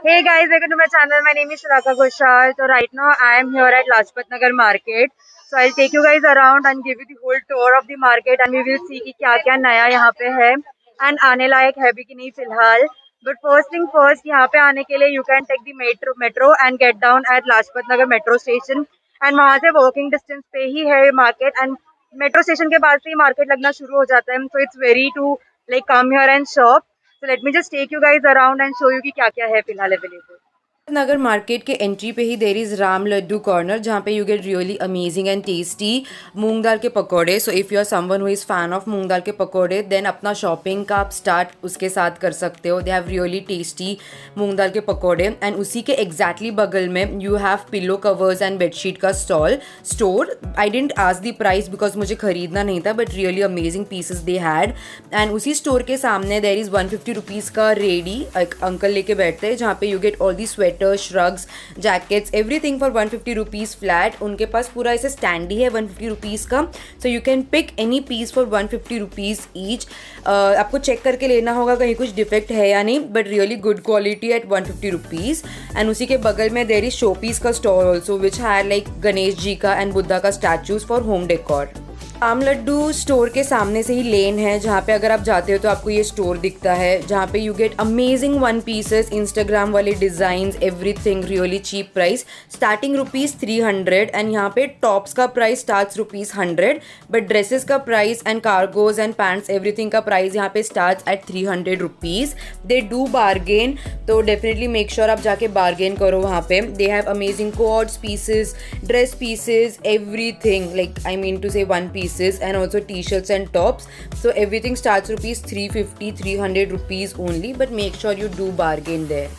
Hey guys, welcome to my channel. My name is Shilaka Ghoshal. So right now I am here at Lajpat Nagar market. So I'll take you guys around and give you the whole tour of the market and we will see कि क्या क्या नया यहाँ पे है and आने लायक है भी कि नहीं फिलहाल. But first thing first, यहाँ पे आने के लिए you can take the metro and get down at Lajpat Nagar metro station and वहाँ से walking distance पे ही है market and metro station के बाद से ही market लगना शुरू हो जाता है. So it's very to like come here and shop. So let me just take you guys around and show you कि क्या क्या है फिलहाल available. नगर मार्केट के एंट्री पे ही there is Ram Laddu corner जहाँ पे you get really amazing and tasty मूंग दाल के पकौड़े. So if you are someone who is fan of मूंग दाल के पकौड़े देन अपना शॉपिंग का आप स्टार्ट उसके साथ कर सकते हो. दे हैव रियली टेस्टी मूंग दाल के पकौड़े एंड उसी के एग्जैक्टली बगल में you have pillow covers and bedsheet का store. I didn't ask the price because मुझे खरीदना नहीं था but really amazing pieces they had. And उसी स्टोर के सामने देर इज़ 150 रुपीज़ का रेडी एक अंकल लेके बैठते हैं जहाँ पे you get all the sweater, shrugs, jackets, everything for 150 rupees flat. उनके पास पूरा ऐसे स्टैंडी है 150 रुपीज़ का. So you can pick any piece for 150 rupees each. आपको चेक करके लेना होगा कहीं कुछ डिफेक्ट है या नहीं but really good quality at 150 rupees. And उसी के बगल में देर इज शो पीस का store also which had like Ganesh ji का एंड बुद्धा का statues for home decor. Ram Laddu store के सामने से ही लेन है जहाँ पे अगर आप जाते हो तो आपको ये स्टोर दिखता है जहाँ पे you get amazing one pieces, Instagram वाले designs, everything really cheap price starting ₹300. And यहाँ पे टॉप्स का प्राइस स्टार्ट्स ₹100 बट ड्रेसेस का price and cargos and pants everything का प्राइस यहाँ पे starts at ₹300. They do bargain तो डेफिनेटली मेक श्योर आप जाके बार्गेन करो वहाँ पे. They have amazing coats pieces, dress pieces, everything like I mean to say one piece and also t-shirts and tops. So everything starts ₹350, ₹300 only but make sure you do bargain there.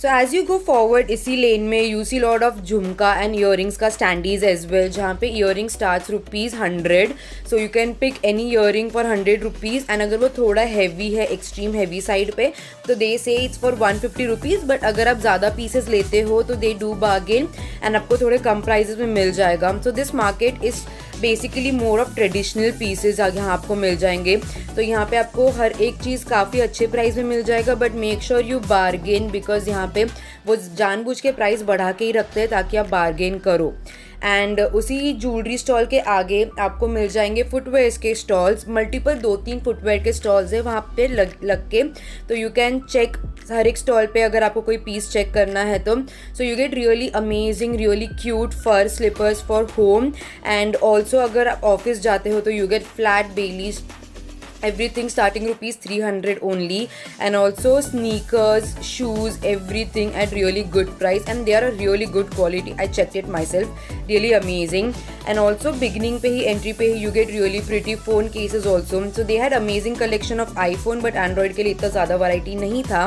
So as you go forward इसी लेन में you see lot of झुमका and earrings का standees as well जहाँ पे earring starts ₹100. So you can pick any earring for ₹100 and अगर वो थोड़ा heavy है, extreme heavy side पे तो they say it's for ₹150 but अगर आप ज़्यादा pieces लेते हो तो they do bargain and आपको थोड़े कम prices में मिल जाएगा. So this market is basically more of traditional pieces यहाँ आपको मिल जाएंगे. तो यहाँ पे आपको हर एक चीज़ काफ़ी अच्छे प्राइस में मिल जाएगा but make sure you bargain because यहाँ पे वो जानबूझ के प्राइस बढ़ा के ही रखते हैं ताकि आप बार्गेन करो. एंड उसी ज्वेलरी स्टॉल के आगे आपको मिल जाएंगे फुटवेयर्स के स्टॉल्स. मल्टीपल 2-3 फुटवेयर के स्टॉल्स है वहाँ पे लग के. तो यू कैन चेक हर एक स्टॉल पे अगर आपको कोई पीस चेक करना है तो. So you get really amazing really cute fur slippers for home. And also अगर आप ऑफिस जाते हो तो you get flat bellies everything starting ₹300 only and also sneakers, shoes, everything at really good price and they are a really good quality. I checked it myself, really amazing. And also beginning पे ही entry पे ही you get really pretty phone cases also. So they had amazing collection of iPhone but Android के लिए इतना ज़्यादा variety नहीं था.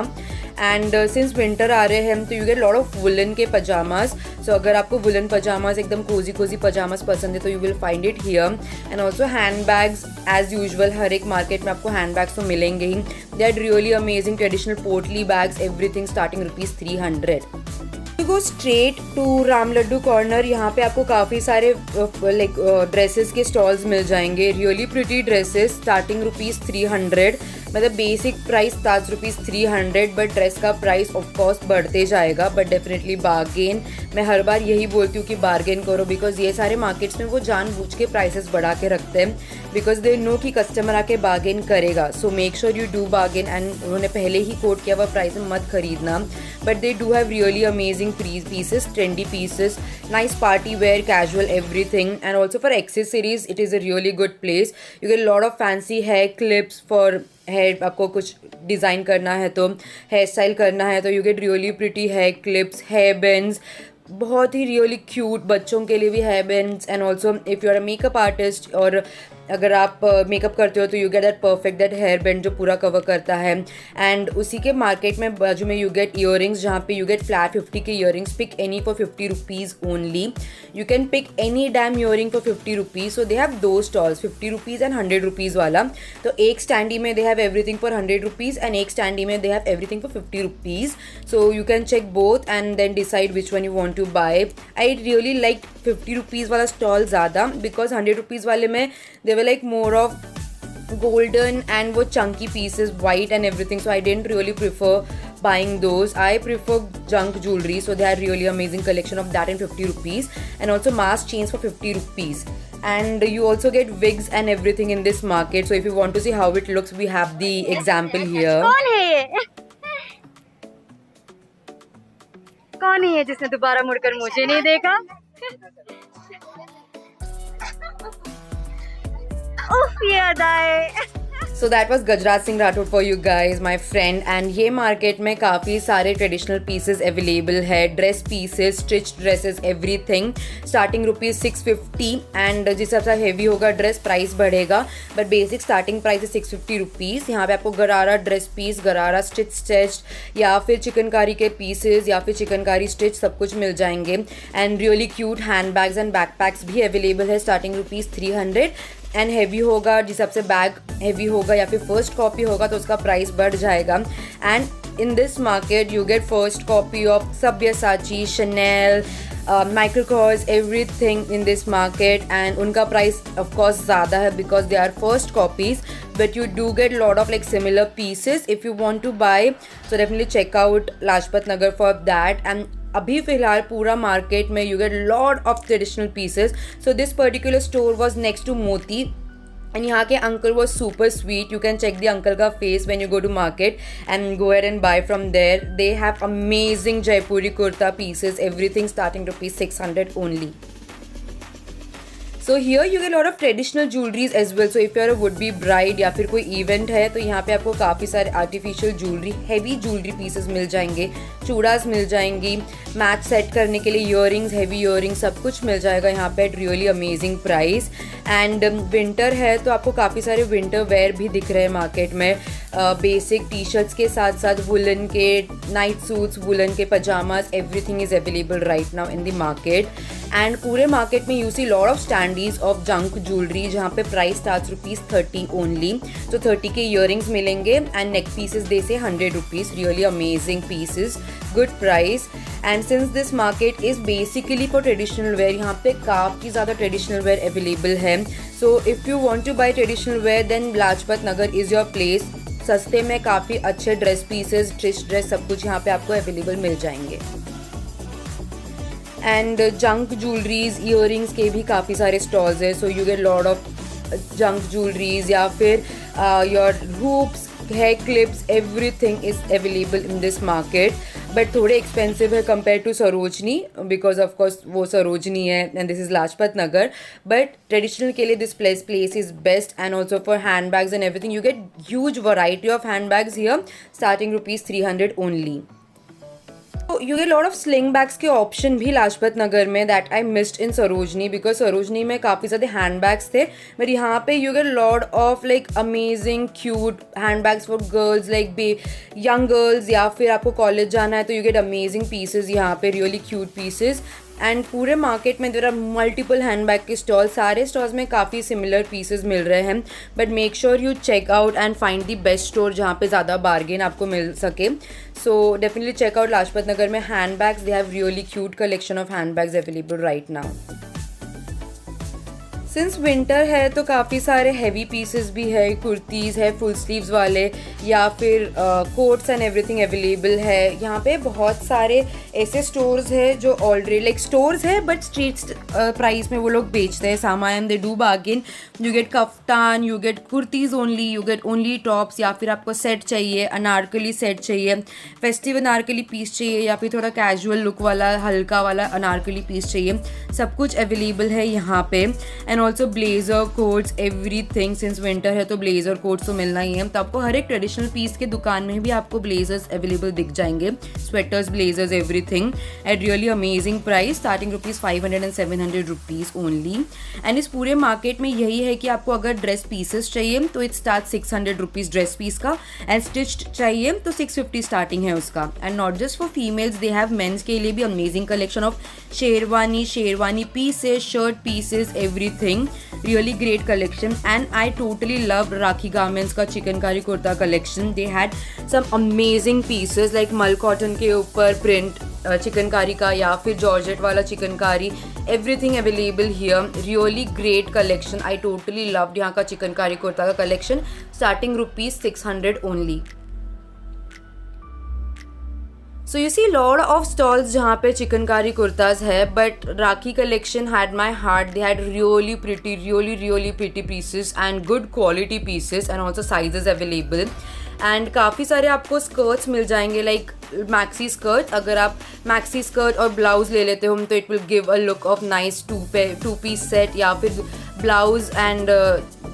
And since winter आ रहे हैं तो you get lot of woollen के पजामाज. सो अगर आपको वुलन पजामाज एकदम कोजी पजामाज पसंद है तो you will find it here. And also hand bags as usual हर एक मार्केट में आपको हैंड बैग्स तो मिलेंगे ही. They are really amazing traditional potli bags everything starting ₹300. You go straight to Ram Laddu corner. यहाँ पे आपको काफ़ी सारे लाइक ड्रेसेस के स्टॉल्स मिल जाएंगे. रियली प्रिटी ड्रेसेस स्टार्टिंग ₹300 मतलब basic price start ₹300 but dress का प्राइस ऑफकोर्स बढ़ते जाएगा बट डेफिनेटली बार्गेन. मैं हर बार यही बोलती हूँ कि बार्गेन करो बिकॉज ये सारे मार्केट्स में वो जानबूझ के प्राइसेस बढ़ा के रखते हैं बिकॉज दे नो कि कस्टमर आके बार्गेन करेगा. So make sure you do bargain and उन्होंने पहले ही कोट किया हुआ प्राइस में मत खरीदना. But they do have really amazing pieces, trendy pieces, nice party wear, casual everything. And also for accessories it is a really good place. You get lot of fancy hair clips for hair. आपको कुछ design करना है तो hair style करना है तो you get really pretty hair clips, hair bands, बहुत ही रियली क्यूट बच्चों के लिए भी hair bands. And also if you are a makeup artist और अगर आप मेकअप करते हो तो you get that perfect that hair band जो पूरा कवर करता है. एंड उसी के मार्केट में बाजू में यू गेट ईयरिंग्स जहाँ पे यू गेट फ्लैट 50 के earrings. Pick any for ₹50 only. You can pick any damn earring for ₹50. So they have दो स्टॉल्स ₹50 एंड ₹100 वाला. तो एक स्टैंडी में they have everything for ₹100 and एक स्टैंडी में they have everything for ₹50. So you can check both and then decide which one you want to buy. I really like ₹50 वाला stall ज़्यादा because ₹100 वाले में they were like more of golden and वो chunky pieces, white and everything, so I didn't really prefer buying those. I prefer junk jewelry, so they are really amazing collection of that in 50 rupees, and also mask chains for 50 rupees. And you also get wigs and everything in this market, so if you want to see how it looks, we have the example here. कौन है ये? कौन है ये जिसने दोबारा मुड़कर मुझे नहीं देखा? उफ, ये अदाए। So that was Gajraj Singh Rathod for you guys, my friend. And ये मार्केट में काफ़ी सारे ट्रेडिशनल पीसेस अवेलेबल है, dress pieces, stitch dresses, everything, starting rupees 650, and जिस हिसाब से हेवी होगा ड्रेस प्राइस बढ़ेगा, बट बेसिक स्टार्टिंग प्राइस है 650 रुपीज़। यहाँ पे आपको गरारा ड्रेस पीस, गरारा स्टिच या फिर चिकनकारी के पीसेस या फिर चिकनकारी स्टिच सब कुछ मिल जाएंगे। And really cute hand bags and backpacks भी अवेलेबल है, स्टार्टिंग रुपीज़ 300। एंड हैवी होगा, जिस हिसाब से बैग हैवी होगा या फिर फर्स्ट कॉपी होगा तो उसका प्राइस बढ़ जाएगा। And in this market you get first copy of Sabyasachi, Chanel, Michael Kors, everything in this market, and उनका प्राइस ऑफकोर्स ज़्यादा है because they are first copies, but you do get lot of like similar pieces if you want to buy, so definitely check out Lajpat Nagar for that. And अभी फ़िलहाल पूरा market में you get lot of traditional pieces, so this particular store was next to Moti, and यहाँ के uncle was super sweet. You can check the uncle का face when you go to market and go ahead and buy from there. They have amazing Jaipuri kurta pieces, everything starting rupees 600 only. So here you get lot of traditional jewelleries as well, so if you are a would be bride या फिर कोई event है तो यहाँ पे आपको काफ़ी सारे artificial jewellery, heavy jewellery pieces मिल जाएंगे, चूड़ास मिल जाएंगी, मैच सेट करने के लिए ईयरिंग्स, हैवी ईयरिंग्स, सब कुछ मिल जाएगा यहाँ पे at really amazing price. And winter है तो आपको काफ़ी सारे विंटर वेयर भी दिख रहे हैं मार्केट में, बेसिक टी शर्ट्स के साथ साथ वुलन के नाइट सूट्स, वुलन के pyjamas, everything is available right now in the market. And पूरे मार्केट में you see lot of standees of junk jewellery जहाँ पे प्राइस स्टार्ट रुपीज़ 30 ओनली, तो 30 के ईयरिंग्स मिलेंगे एंड नेक पीसेस दे से 100 rupees, really amazing pieces, good price. And since this market is basically for traditional wear, यहाँ पे काफ़ी ज़्यादा ट्रेडिशनल वेयर अवेलेबल है, so if you want to buy traditional wear then Lajpat Nagar is your place. सस्ते में काफ़ी अच्छे ड्रेस पीसेस, स्टिच ड्रेस, सब कुछ यहाँ पे आपको अवेलेबल मिल जाएंगे। एंड जंक ज्वेलरीज, ईयरिंग्स के भी काफ़ी सारे स्टॉल्स है, so you get lot of junk jewelleries या फिर your hoops, hair clips, everything is available in this market, but थोड़े एक्सपेंसिव है compare to Sarojini because of course वो सरोजनी है and this is Lajpat Nagar, but traditional के लिए this place is best. And also for hand bags and everything you get huge variety of hand bags here, starting rupees 300 only. तो you get lot of sling bags के option भी लाजपत नगर में, that I missed in Sarojini because Sarojini में काफ़ी ज़्यादा hand bags थे, but यहाँ पे you get lot of like amazing cute hand bags for girls, like young girls, या फिर आपको कॉलेज जाना है तो यू गेट अमेजिंग पीसेज यहाँ पे, रियली क्यूट पीसेज। एंड पूरे मार्केट में there are multiple hand bag के स्टॉल, सारे स्टॉल्स में काफ़ी सिमिलर पीसेस मिल रहे हैं, but make sure you check out and find the best store जहाँ पे ज़्यादा बार्गेन आपको मिल सके। So definitely check out Lajpat Nagar में hand bags, they have really cute collection of hand bags available right now. Since winter है तो काफ़ी सारे हैवी पीसेस भी है, कुर्तीज़ है फुल स्लीव्स वाले या फिर कोट्स एंड एवरीथिंग अवेलेबल है। यहाँ पे बहुत सारे ऐसे स्टोर्स है जो ऑलरेडी लाइक स्टोर्स है बट स्ट्रीट प्राइस में वो लोग बेचते हैं सामान, दे do bargain. You get kaftan, you get kurtis only, you get only tops, या फिर आपको सेट चाहिए, अनारकली सेट चाहिए, फेस्टिव अनारकली पीस चाहिए, या फिर थोड़ा कैजुअल लुक वाला हल्का वाला अनारकली पीस चाहिए, सब कुछ अवेलेबल है यहाँ पे। And also blazer quotes, everything, since winter है तो ब्लेजर कोट्स तो मिलना ही है, तो आपको हर एक ट्रेडिशनल पीस के दुकान में भी आपको ब्लेजर्स अवेलेबल दिख जाएंगे, sweaters, blazers, everything at really amazing price, starting rupees 500 and 700 rupees only. And इस पूरे मार्केट में यही है कि आपको अगर ड्रेस पीसेस चाहिए तो it start 600 rupees dress piece का, एंड स्टिच्ड चाहिए तो 650 स्टार्टिंग है उसका। And not just for females, they have men's के लिए भी amazing collection of sherwani pieces, shirt pieces, everything, really great collection। and I totally loved Rakhi Garments का chikankari kurta collection। they had some amazing pieces like मल cotton के ऊपर print chikankari का या फिर जॉर्जेट वाला chikankari, everything available here. Really great collection. I totally loved यहाँ का चिकनकारी कुर्ता का collection. Starting ₹600 only. So you see lot of stalls जहाँ पे चिकनकारी कुर्ताज है, but rakhi collection had my heart. They had really pretty pieces and good quality pieces and also sizes available. And काफ़ी सारे आपको skirts मिल जाएंगे, लाइक मैक्सी स्कर्ट. अगर आप maxi skirt और ब्लाउज ले लेते हो तो it will give a look of nice two piece set, या फिर blouse and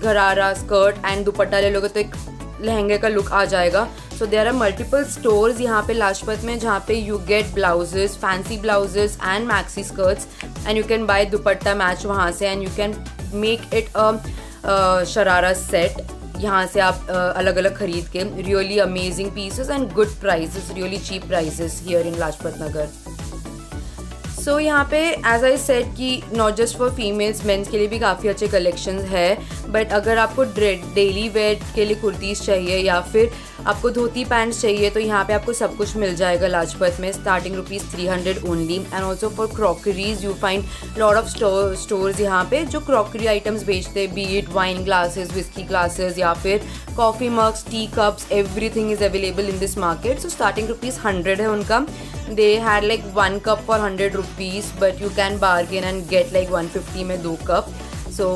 gharara skirt and dupatta ले लोगे तो एक लहंगे का लुक आ जाएगा. So there are multiple stores यहाँ पे लाजपत में जहाँ पे you get blouses, fancy blouses and maxi skirts, and you can buy dupatta match वहाँ से, and you can make it a sharara set. यहाँ से आप अलग अलग खरीद के. Really amazing pieces and good prices, really cheap prices here in Lajpat Nagar. So यहाँ पे एज आई सेड कि not just for females, mens के लिए भी काफ़ी अच्छे कलेक्शंस है. बट अगर आपको डेली वेयर के लिए कुर्तीज़ चाहिए या फिर आपको धोती पैंट्स चाहिए तो यहाँ पे आपको सब कुछ मिल जाएगा लाजपत में. Starting ₹300 only. And also for crockeries you find lot of stores यहाँ पे जो क्रॉकरी आइटम्स बेचते हैं, B it wine glasses, whisky glasses या फिर coffee mugs, T cups, everything is available in this market. So starting ₹100 है उनका. They had like 1 cup for ₹100, but you can bargain and get like 150 में 2 cup. So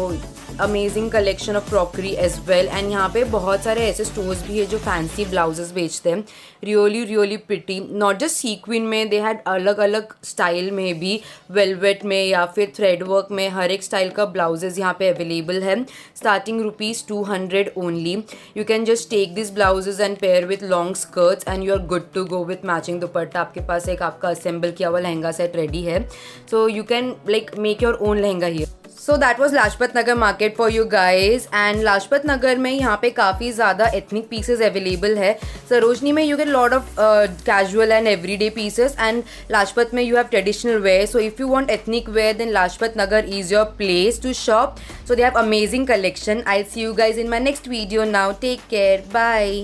amazing collection of crockery as well. And यहाँ पे बहुत सारे ऐसे stores भी है जो फैंसी ब्लाउजेस बेचते हैं. Really pretty. Not just sequin में, दे हैड अलग अलग स्टाइल में भी, वेलवेट में या फिर थ्रेड वर्क में, हर एक स्टाइल का ब्लाउजेज यहाँ पे अवेलेबल है. Starting ₹200 only. You can just take this blouses and pair with long skirts and you are good to go with matching dupatta. आपके पास एक आपका असेंबल किया हुआ लहंगा सेट रेडी है. So you can like make your own lehenga here. So that was Lajpat Nagar market for you guys. And Lajpat Nagar में यहाँ पे काफ़ी ज़्यादा एथनिक पीसेज अवेलेबल है. सरोजनी में you get lot of casual and everyday pieces, and Lajpat में you have traditional wear. So if you want ethnic wear then Lajpat Nagar is your place to shop. So they have amazing collection. I see you guys in my next video now. Take care. Bye.